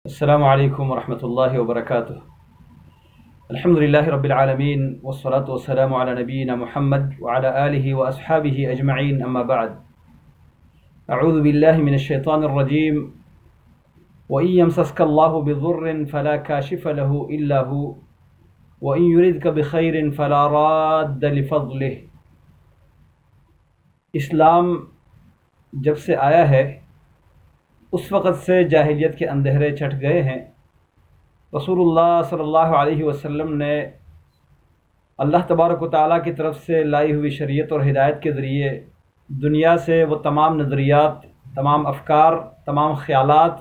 السلام علیکم ورحمۃ اللہ وبرکاتہ۔ الحمد للہ رب العالمین والصلاة والسلام علی نبینا محمد وعلی آلہ واصحابہ اجمعین، اما بعد۔ اعوذ باللہ من الشیطان الرجیم۔ وَإِن يَمْسَسْكَ اللَّهُ بِضُرٍّ فَلَا كَاشِفَ لَهُ إِلَّا هُوَ وَإِن يُرِدْكَ بِخَيْرٍ فَلَا رَادَّ لِفَضْلِهِ۔ اسلام جب سے آیا ہے اس وقت سے جاہلیت کے اندھیرے چھٹ گئے ہیں۔ رسول اللہ صلی اللہ علیہ وسلم نے اللہ تبارک و تعالیٰ کی طرف سے لائی ہوئی شریعت اور ہدایت کے ذریعے دنیا سے وہ تمام نظریات، تمام افکار، تمام خیالات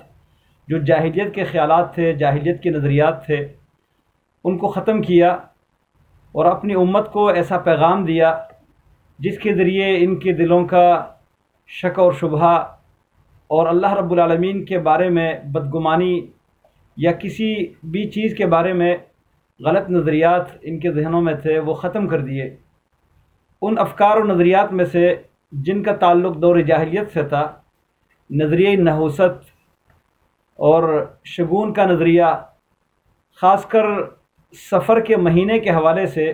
جو جاہلیت کے خیالات تھے، جاہلیت کے نظریات تھے، ان کو ختم کیا اور اپنی امت کو ایسا پیغام دیا جس کے ذریعے ان کے دلوں کا شک اور شبہہ اور اللہ رب العالمین کے بارے میں بدگمانی یا کسی بھی چیز کے بارے میں غلط نظریات ان کے ذہنوں میں تھے وہ ختم کر دیے۔ ان افکار و نظریات میں سے جن کا تعلق دور جاہلیت سے تھا، نظریہ نحوست اور شگون کا نظریہ، خاص کر سفر کے مہینے کے حوالے سے،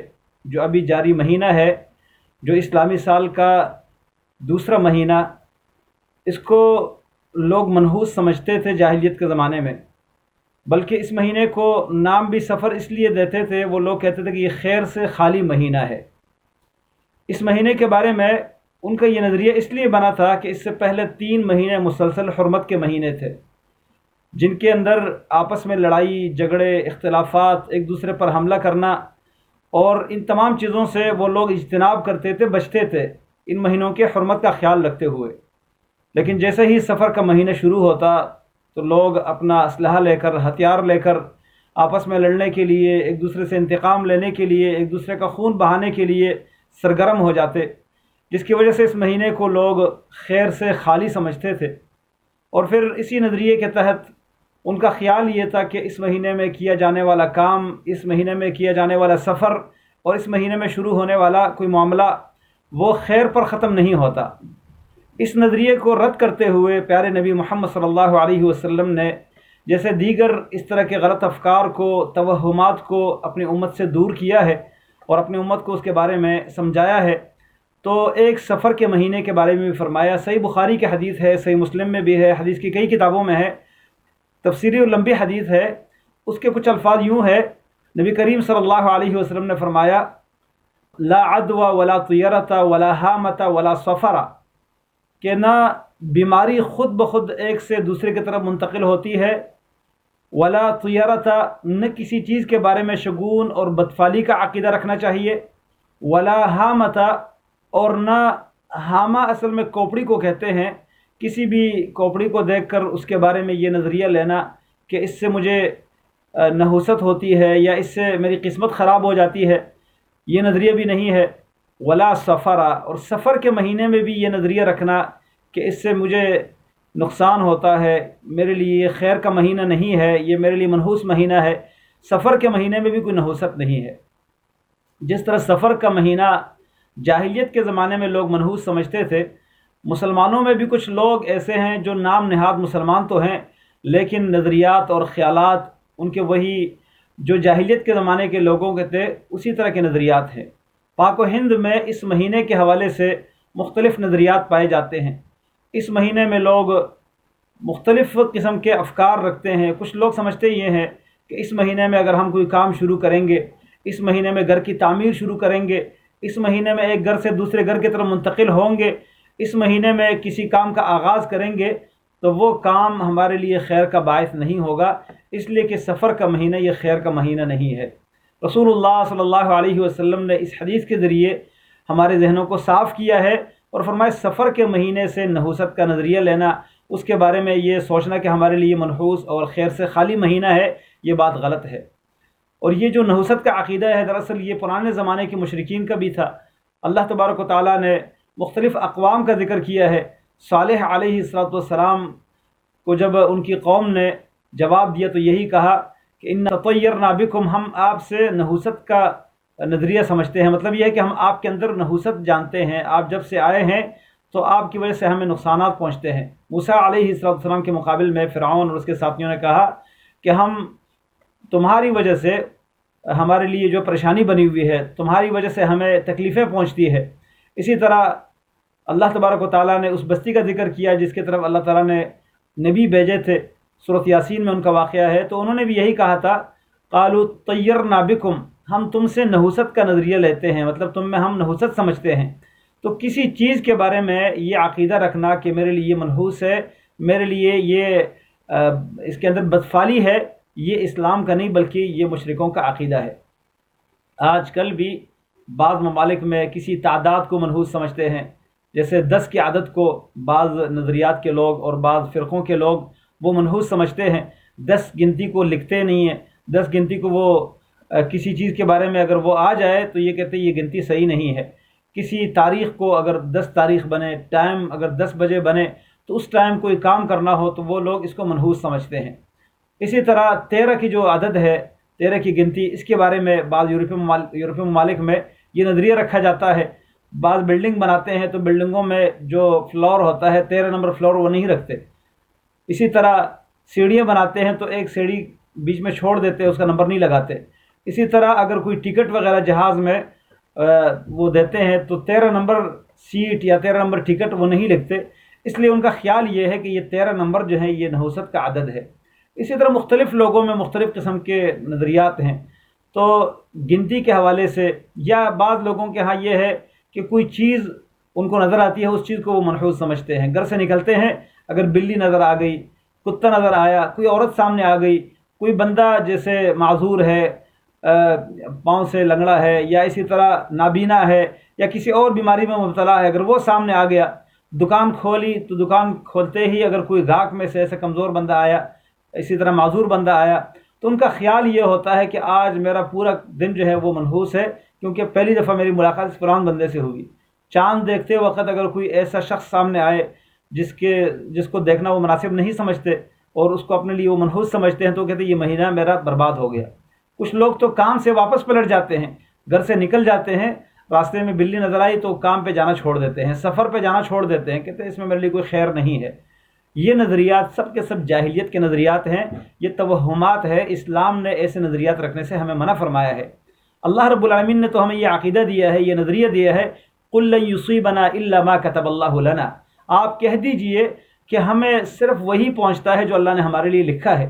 جو ابھی جاری مہینہ ہے، جو اسلامی سال کا دوسرا مہینہ، اس کو لوگ منحوس سمجھتے تھے جاہلیت کے زمانے میں، بلکہ اس مہینے کو نام بھی سفر اس لیے دیتے تھے، وہ لوگ کہتے تھے کہ یہ خیر سے خالی مہینہ ہے۔ اس مہینے کے بارے میں ان کا یہ نظریہ اس لیے بنا تھا کہ اس سے پہلے 3 مہینے مسلسل حرمت کے مہینے تھے، جن کے اندر آپس میں لڑائی، جھگڑے، اختلافات، ایک دوسرے پر حملہ کرنا اور ان تمام چیزوں سے وہ لوگ اجتناب کرتے تھے، بچتے تھے، ان مہینوں کے حرمت کا خیال رکھتے ہوئے۔ لیکن جیسے ہی سفر کا مہینہ شروع ہوتا تو لوگ اپنا اسلحہ لے کر، ہتھیار لے کر آپس میں لڑنے کے لیے، ایک دوسرے سے انتقام لینے کے لیے، ایک دوسرے کا خون بہانے کے لیے سرگرم ہو جاتے، جس کی وجہ سے اس مہینے کو لوگ خیر سے خالی سمجھتے تھے۔ اور پھر اسی نظریے کے تحت ان کا خیال یہ تھا کہ اس مہینے میں کیا جانے والا کام، اس مہینے میں کیا جانے والا سفر اور اس مہینے میں شروع ہونے والا کوئی معاملہ وہ خیر پر ختم نہیں ہوتا۔ اس نظریے کو رد کرتے ہوئے پیارے نبی محمد صلی اللہ علیہ وسلم نے جیسے دیگر اس طرح کے غلط افکار کو، توہمات کو اپنی امت سے دور کیا ہے اور اپنی امت کو اس کے بارے میں سمجھایا ہے، تو ایک سفر کے مہینے کے بارے میں بھی فرمایا۔ صحیح بخاری کی حدیث ہے، صحیح مسلم میں بھی ہے، حدیث کی کئی کتابوں میں ہے، تفسیری اور لمبی حدیث ہے۔ اس کے کچھ الفاظ یوں ہے، نبی کریم صلی اللہ علیہ وسلم نے فرمایا، لا عدوى ولا طیرۃ ولا حامۃ ولا صفر، کہ نہ بیماری خود بخود ایک سے دوسرے کی طرف منتقل ہوتی ہے، ولا طیرۃ، نہ کسی چیز کے بارے میں شگون اور بدفعلی کا عقیدہ رکھنا چاہیے، ولا حامۃ، اور نہ حامہ اصل میں کوپڑی کو کہتے ہیں، کسی بھی کوپڑی کو دیکھ کر اس کے بارے میں یہ نظریہ لینا کہ اس سے مجھے نحوست ہوتی ہے یا اس سے میری قسمت خراب ہو جاتی ہے، یہ نظریہ بھی نہیں ہے۔ ولا سفر، اور سفر کے مہینے میں بھی یہ نظریہ رکھنا کہ اس سے مجھے نقصان ہوتا ہے، میرے لیے یہ خیر کا مہینہ نہیں ہے، یہ میرے لیے منحوس مہینہ ہے۔ سفر کے مہینے میں بھی کوئی نحوست نہیں ہے۔ جس طرح سفر کا مہینہ جاہلیت کے زمانے میں لوگ منحوس سمجھتے تھے، مسلمانوں میں بھی کچھ لوگ ایسے ہیں جو نام نہاد مسلمان تو ہیں، لیکن نظریات اور خیالات ان کے وہی جو جاہلیت کے زمانے کے لوگوں کے تھے، اسی طرح کے نظریات ہیں۔ پاک و ہند میں اس مہینے کے حوالے سے مختلف نظریات پائے جاتے ہیں۔ اس مہینے میں لوگ مختلف قسم کے افکار رکھتے ہیں۔ کچھ لوگ سمجھتے یہ ہیں کہ اس مہینے میں اگر ہم کوئی کام شروع کریں گے، اس مہینے میں گھر کی تعمیر شروع کریں گے، اس مہینے میں ایک گھر سے دوسرے گھر کی طرف منتقل ہوں گے، اس مہینے میں کسی کام کا آغاز کریں گے، تو وہ کام ہمارے لیے خیر کا باعث نہیں ہوگا، اس لیے کہ سفر کا مہینہ یہ خیر کا مہینہ نہیں ہے۔ رسول اللہ صلی اللہ علیہ وسلم نے اس حدیث کے ذریعے ہمارے ذہنوں کو صاف کیا ہے اور فرمایا سفر کے مہینے سے نحوست کا نظریہ لینا، اس کے بارے میں یہ سوچنا کہ ہمارے لیے منحوس اور خیر سے خالی مہینہ ہے، یہ بات غلط ہے۔ اور یہ جو نحوست کا عقیدہ ہے، دراصل یہ پرانے زمانے کے مشرکین کا بھی تھا۔ اللہ تبارک و تعالیٰ نے مختلف اقوام کا ذکر کیا ہے۔ صالح علیہ السلام کو جب ان کی قوم نے جواب دیا تو یہی کہا کہ ان تطیرنا بکم، ہم آپ سے نحوست کا نظریہ سمجھتے ہیں، مطلب یہ ہے کہ ہم آپ کے اندر نحوست جانتے ہیں، آپ جب سے آئے ہیں تو آپ کی وجہ سے ہمیں نقصانات پہنچتے ہیں۔ موسیٰ علیہ السلام کے مقابل میں فرعون اور اس کے ساتھیوں نے کہا کہ ہم تمہاری وجہ سے ہمارے لیے جو پریشانی بنی ہوئی ہے، تمہاری وجہ سے ہمیں تکلیفیں پہنچتی ہے۔ اسی طرح اللہ تبارک و تعالیٰ نے اس بستی کا ذکر کیا جس کی طرف اللہ تعالیٰ نے نبی بھیجے تھے، سورۃ یاسین میں ان کا واقعہ ہے، تو انہوں نے بھی یہی کہا تھا، قالوا طیرنا بکم، ہم تم سے نحوست کا نظریہ لیتے ہیں، مطلب تم میں ہم نحوست سمجھتے ہیں۔ تو کسی چیز کے بارے میں یہ عقیدہ رکھنا کہ میرے لیے یہ منحوس ہے، میرے لیے یہ اس کے اندر بدفعلی ہے، یہ اسلام کا نہیں بلکہ یہ مشرکوں کا عقیدہ ہے۔ آج کل بھی بعض ممالک میں کسی تعداد کو منحوس سمجھتے ہیں، جیسے 10 کی عدد کو بعض نظریات کے لوگ اور بعض فرقوں کے لوگ وہ منحوس سمجھتے ہیں، 10 گنتی کو لکھتے نہیں ہیں، 10 گنتی کو وہ کسی چیز کے بارے میں اگر وہ آ جائے تو یہ کہتے ہیں یہ گنتی صحیح نہیں ہے۔ کسی تاریخ کو اگر 10 تاریخ بنے، ٹائم اگر 10 بجے بنے تو اس ٹائم کوئی کام کرنا ہو تو وہ لوگ اس کو منحوس سمجھتے ہیں۔ اسی طرح 13 کی جو عدد ہے، 13 کی گنتی، اس کے بارے میں بعض یورپی ممالک میں یہ نظریہ رکھا جاتا ہے، بعض بلڈنگ بناتے ہیں تو بلڈنگوں میں جو فلور ہوتا ہے 13 نمبر فلور وہ نہیں رکھتے۔ اسی طرح سیڑھیاں بناتے ہیں تو ایک سیڑھی بیچ میں چھوڑ دیتے ہیں، اس کا نمبر نہیں لگاتے۔ اسی طرح اگر کوئی ٹکٹ وغیرہ جہاز میں وہ دیتے ہیں تو 13 نمبر سیٹ یا 13 نمبر ٹکٹ وہ نہیں لکھتے، اس لیے ان کا خیال یہ ہے کہ یہ 13 نمبر جو ہے یہ نحوست کا عدد ہے۔ اسی طرح مختلف لوگوں میں مختلف قسم کے نظریات ہیں، تو گنتی کے حوالے سے یا بعض لوگوں کے ہاں یہ ہے کہ کوئی چیز ان کو نظر آتی ہے، اس چیز کو وہ منحوس سمجھتے ہیں۔ گھر سے نکلتے ہیں، اگر بلی نظر آ گئی، کتا نظر آیا، کوئی عورت سامنے آ گئی، کوئی بندہ جیسے معذور ہے، پاؤں سے لنگڑا ہے، یا اسی طرح نابینا ہے یا کسی اور بیماری میں مبتلا ہے، اگر وہ سامنے آ گیا، دکان کھولی تو دکان کھولتے ہی اگر کوئی گاہک میں سے ایسا کمزور بندہ آیا، اسی طرح معذور بندہ آیا، تو ان کا خیال یہ ہوتا ہے کہ آج میرا پورا دن جو ہے وہ منحوس ہے، کیونکہ پہلی دفعہ میری ملاقات اس فلاں بندے سے ہوئی۔ چاند دیکھتے وقت اگر کوئی ایسا شخص سامنے آئے جس کو دیکھنا وہ مناسب نہیں سمجھتے اور اس کو اپنے لیے وہ منحوس سمجھتے ہیں، تو کہتے ہیں یہ مہینہ میرا برباد ہو گیا۔ کچھ لوگ تو کام سے واپس پلٹ جاتے ہیں، گھر سے نکل جاتے ہیں، راستے میں بلی نظر آئی تو کام پہ جانا چھوڑ دیتے ہیں، سفر پہ جانا چھوڑ دیتے ہیں، کہتے ہیں اس میں میرے لیے کوئی خیر نہیں ہے۔ یہ نظریات سب کے سب جاہلیت کے نظریات ہیں، یہ توہمات ہے۔ اسلام نے ایسے نظریات رکھنے سے ہمیں منع فرمایا ہے۔ اللہ رب العالمین نے تو ہمیں یہ عقیدہ دیا ہے، یہ نظریہ دیا ہے، قُل لَن يُصِيبَنَا إِلَّا مَا كَتَبَ اللَّهُ لَنَا، آپ کہہ دیجئے کہ ہمیں صرف وہی پہنچتا ہے جو اللہ نے ہمارے لیے لکھا ہے،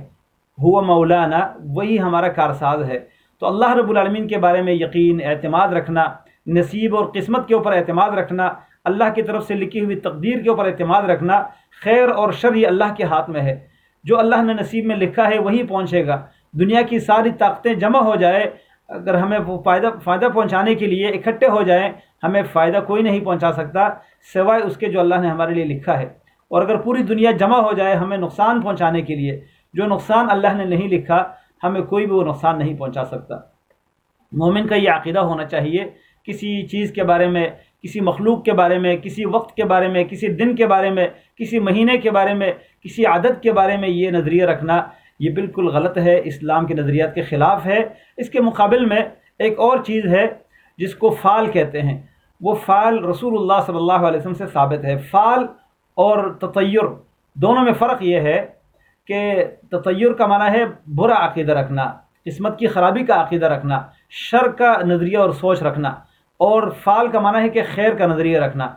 هو مولانا، وہی ہمارا کارساز ہے۔ تو اللہ رب العالمین کے بارے میں یقین، اعتماد رکھنا، نصیب اور قسمت کے اوپر اعتماد رکھنا، اللہ کی طرف سے لکھی ہوئی تقدیر کے اوپر اعتماد رکھنا، خیر اور شر یہ اللہ کے ہاتھ میں ہے، جو اللہ نے نصیب میں لکھا ہے وہی پہنچے گا۔ دنیا کی ساری طاقتیں جمع ہو جائے، اگر ہمیں وہ فائدہ پہنچانے کے لیے اکٹھے ہو جائیں، ہمیں فائدہ کوئی نہیں پہنچا سکتا سوائے اس کے جو اللہ نے ہمارے لیے لکھا ہے۔ اور اگر پوری دنیا جمع ہو جائے ہمیں نقصان پہنچانے کے لیے، جو نقصان اللہ نے نہیں لکھا ہمیں کوئی بھی وہ نقصان نہیں پہنچا سکتا۔ مومن کا یہ عقیدہ ہونا چاہیے، کسی چیز کے بارے میں، کسی مخلوق کے بارے میں، کسی وقت کے بارے میں، کسی دن کے بارے میں، کسی مہینے کے بارے میں، کسی عدد کے بارے میں یہ نظریہ رکھنا یہ بالکل غلط ہے، اسلام کے نظریات کے خلاف ہے۔ اس کے مقابل میں ایک اور چیز ہے جس کو فال کہتے ہیں، وہ فال رسول اللہ صلی اللہ علیہ وسلم سے ثابت ہے۔ فال اور تطیر دونوں میں فرق یہ ہے کہ تطیر کا معنی ہے برا عقیدہ رکھنا، قسمت کی خرابی کا عقیدہ رکھنا، شر کا نظریہ اور سوچ رکھنا، اور فال کا معنی ہے کہ خیر کا نظریہ رکھنا۔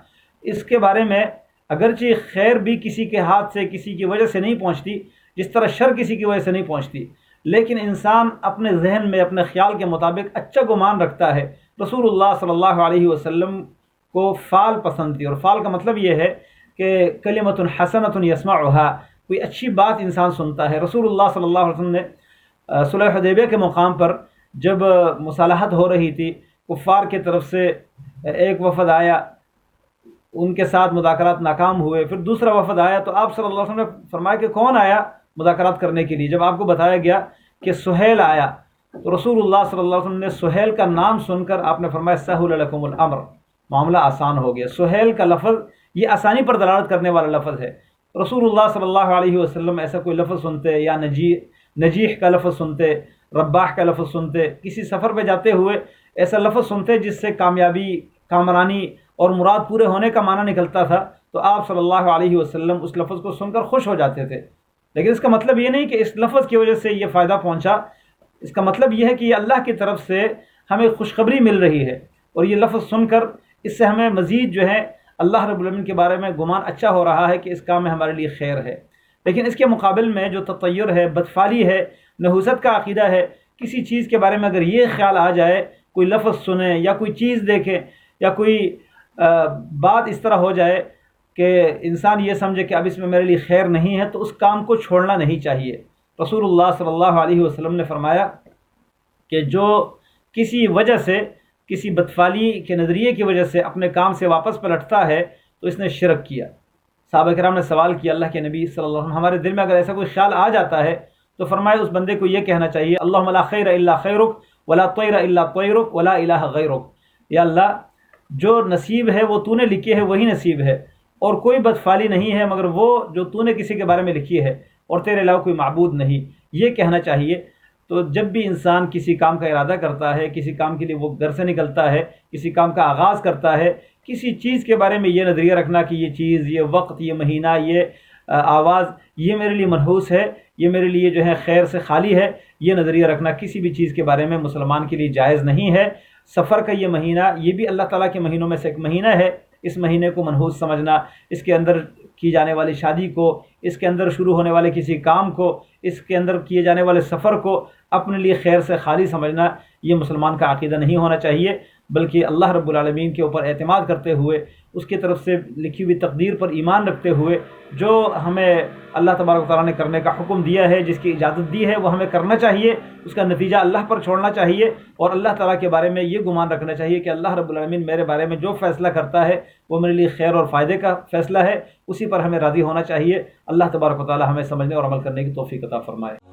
اس کے بارے میں اگرچہ خیر بھی کسی کے ہاتھ سے کسی کی وجہ سے نہیں پہنچتی، جس طرح شر کسی کی وجہ سے نہیں پہنچتی، لیکن انسان اپنے ذہن میں اپنے خیال کے مطابق اچھا گمان رکھتا ہے۔ رسول اللہ صلی اللہ علیہ وسلم کو فال پسند تھی، اور فال کا مطلب یہ ہے کہ کلمۃ حسنۃ یسمعها، کوئی اچھی بات انسان سنتا ہے۔ رسول اللہ صلی اللہ علیہ وسلم نے صلح حدیبیہ کے مقام پر جب مصالحت ہو رہی تھی، کفار کی طرف سے ایک وفد آیا، ان کے ساتھ مذاکرات ناکام ہوئے، پھر دوسرا وفد آیا، تو آپ صلی اللہ علیہ وسلم نے فرمایا کہ کون آیا مذاکرات کرنے کے لیے؟ جب آپ کو بتایا گیا کہ سہیل آیا، تو رسول اللہ صلی اللہ علیہ وسلم نے سہیل کا نام سن کر آپ نے فرمایا سہل لکم الامر، معاملہ آسان ہو گیا۔ سہیل کا لفظ یہ آسانی پر دلالت کرنے والا لفظ ہے۔ رسول اللہ صلی اللہ علیہ وسلم ایسا کوئی لفظ سنتے، یا نجیح کا لفظ سنتے، رباح کا لفظ سنتے، کسی سفر پہ جاتے ہوئے ایسا لفظ سنتے جس سے کامیابی، کامرانی اور مراد پورے ہونے کا معنی نکلتا تھا، تو آپ صلی اللہ علیہ وسلم اس لفظ کو سن کر خوش ہو جاتے تھے۔ لیکن اس کا مطلب یہ نہیں کہ اس لفظ کی وجہ سے یہ فائدہ پہنچا، اس کا مطلب یہ ہے کہ یہ اللہ کی طرف سے ہمیں خوشخبری مل رہی ہے، اور یہ لفظ سن کر اس سے ہمیں مزید جو ہے اللہ رب العالمین کے بارے میں گمان اچھا ہو رہا ہے کہ اس کام میں ہمارے لیے خیر ہے۔ لیکن اس کے مقابل میں جو تطیر ہے، بدفعلی ہے، نحوست کا عقیدہ ہے، کسی چیز کے بارے میں اگر یہ خیال آ جائے، کوئی لفظ سنیں یا کوئی چیز دیکھیں یا کوئی بات اس طرح ہو جائے کہ انسان یہ سمجھے کہ اب اس میں میرے لیے خیر نہیں ہے، تو اس کام کو چھوڑنا نہیں چاہیے۔ رسول اللہ صلی اللہ علیہ وسلم نے فرمایا کہ جو کسی وجہ سے، کسی بدفعلی کے نظریے کی وجہ سے اپنے کام سے واپس پلٹتا ہے تو اس نے شرک کیا۔ صحابہ کرام نے سوال کیا اللہ کے نبی صلی اللہ علیہ وسلم، ہمارے دل میں اگر ایسا کوئی خیال آ جاتا ہے تو فرمایا اس بندے کو یہ کہنا چاہیے اللہم لا خیر الا خیرک ولا طیر الا طیرک ولا الہ غیرک، یا اللہ جو نصیب ہے وہ تو نے لکھی ہے وہی نصیب ہے، اور کوئی بدفعلی نہیں ہے مگر وہ جو تو نے کسی کے بارے میں لکھی ہے، اور تیرے علاوہ کوئی معبود نہیں، یہ کہنا چاہیے۔ تو جب بھی انسان کسی کام کا ارادہ کرتا ہے، کسی کام کے لیے وہ گھر سے نکلتا ہے، کسی کام کا آغاز کرتا ہے، کسی چیز کے بارے میں یہ نظریہ رکھنا کہ یہ چیز، یہ وقت، یہ مہینہ، یہ آواز، یہ میرے لیے منحوس ہے، یہ میرے لیے جو ہے خیر سے خالی ہے، یہ نظریہ رکھنا کسی بھی چیز کے بارے میں مسلمان کے لیے جائز نہیں ہے۔ سفر کا یہ مہینہ، یہ بھی اللہ تعالیٰ کے مہینوں میں سے ایک مہینہ ہے، اس مہینے کو منحوس سمجھنا، اس کے اندر کی جانے والی شادی کو، اس کے اندر شروع ہونے والے کسی کام کو، اس کے اندر کیے جانے والے سفر کو اپنے لیے خیر سے خالی سمجھنا، یہ مسلمان کا عقیدہ نہیں ہونا چاہیے، بلکہ اللہ رب العالمین کے اوپر اعتماد کرتے ہوئے، اس کی طرف سے لکھی ہوئی تقدیر پر ایمان رکھتے ہوئے، جو ہمیں اللہ تبارک و تعالیٰ نے کرنے کا حکم دیا ہے، جس کی اجازت دی ہے، وہ ہمیں کرنا چاہیے، اس کا نتیجہ اللہ پر چھوڑنا چاہیے، اور اللہ تعالیٰ کے بارے میں یہ گمان رکھنا چاہیے کہ اللہ رب العالمین میرے بارے میں جو فیصلہ کرتا ہے وہ میرے لیے خیر اور فائدے کا فیصلہ ہے، اسی پر ہمیں راضی ہونا چاہیے۔ اللہ تبارک و تعالیٰ ہمیں سمجھنے اور عمل کرنے کی توفیق عطا فرمائے۔